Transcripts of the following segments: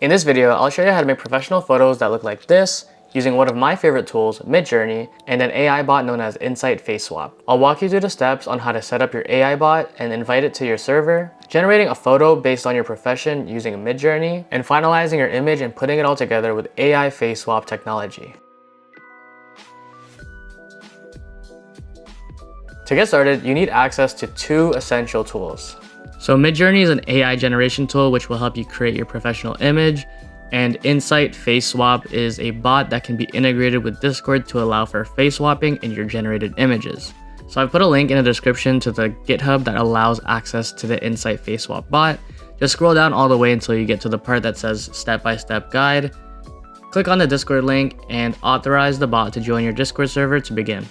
In this video, I'll show you how to make professional photos that look like this using one of my favorite tools, Midjourney, and an AI bot known as Insight Face Swap. I'll walk you through the steps on how to set up your AI bot and invite it to your server, generating a photo based on your profession using Midjourney, and finalizing your image and putting it all together with AI Face Swap technology. To get started, you need access to two essential tools. So Midjourney is an AI generation tool which will help you create your professional image, and Insight Face Swap is a bot that can be integrated with Discord to allow for face swapping in your generated images. So I've put a link in the description to the GitHub that allows access to the Insight Face Swap bot. Just scroll down all the way until you get to the part that says step-by-step guide. Click on the Discord link and authorize the bot to join your Discord server to begin.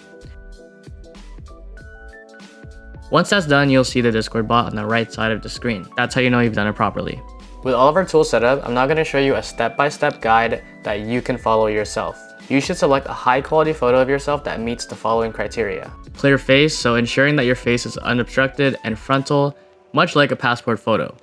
Once that's done, you'll see the Discord bot on the right side of the screen. That's how you know you've done it properly. With all of our tools set up, I'm now going to show you a step-by-step guide that you can follow yourself. You should select a high-quality photo of yourself that meets the following criteria. Clear face, so ensuring that your face is unobstructed and frontal, much like a passport photo.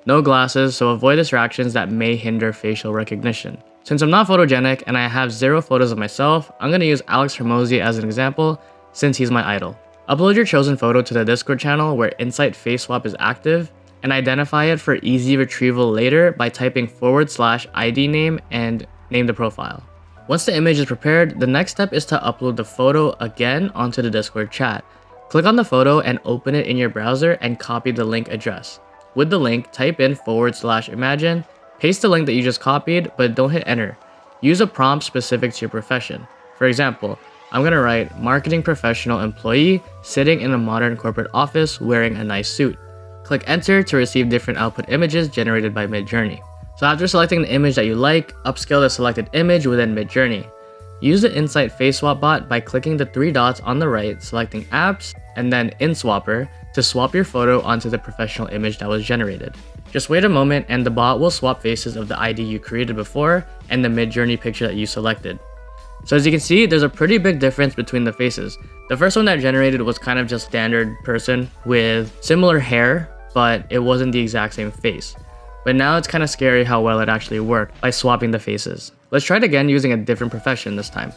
No glasses, so avoid distractions that may hinder facial recognition. Since I'm not photogenic and I have zero photos of myself, I'm going to use Alex Hormozi as an example since he's my idol. Upload your chosen photo to the Discord channel where Insight Face Swap is active, and identify it for easy retrieval later by typing /ID name and name the profile. Once the image is prepared, the next step is to upload the photo again onto the Discord chat. Click on the photo and open it in your browser and copy the link address. With the link, type in /imagine, paste the link that you just copied, but don't hit enter. Use a prompt specific to your profession. For example, I'm gonna write marketing professional employee sitting in a modern corporate office wearing a nice suit. Click enter to receive different output images generated by Midjourney. So after selecting the image that you like, upscale the selected image within Midjourney. Use the Insight Face Swap bot by clicking the three dots on the right, selecting apps, and then InSwapper to swap your photo onto the professional image that was generated. Just wait a moment and the bot will swap faces of the ID you created before and the Midjourney picture that you selected. So as you can see, there's a pretty big difference between the faces. The first one that generated was kind of just standard person with similar hair, but it wasn't the exact same face. But now it's kind of scary how well it actually worked by swapping the faces. Let's try it again using a different profession this time.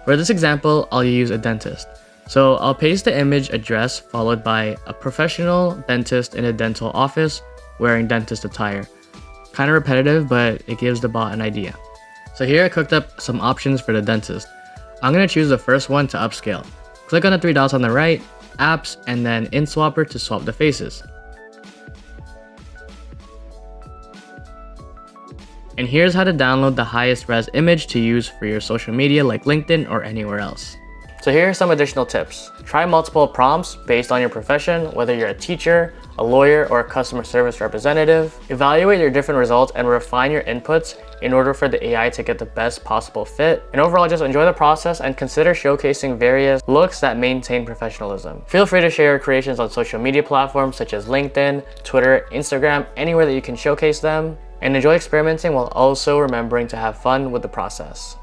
For this example, I'll use a dentist. So I'll paste the image address followed by a professional dentist in a dental office wearing dentist attire. Kind of repetitive, but it gives the bot an idea. So here I cooked up some options for the dentist. I'm going to choose the first one to upscale. Click on the three dots on the right, apps, and then InSwapper to swap the faces. And here's how to download the highest res image to use for your social media like LinkedIn or anywhere else. So here are some additional tips. Try multiple prompts based on your profession, whether you're a teacher, a lawyer, or a customer service representative. Evaluate your different results and refine your inputs in order for the AI to get the best possible fit. And overall, just enjoy the process and consider showcasing various looks that maintain professionalism. Feel free to share your creations on social media platforms such as LinkedIn, Twitter, Instagram, anywhere that you can showcase them. And enjoy experimenting while also remembering to have fun with the process.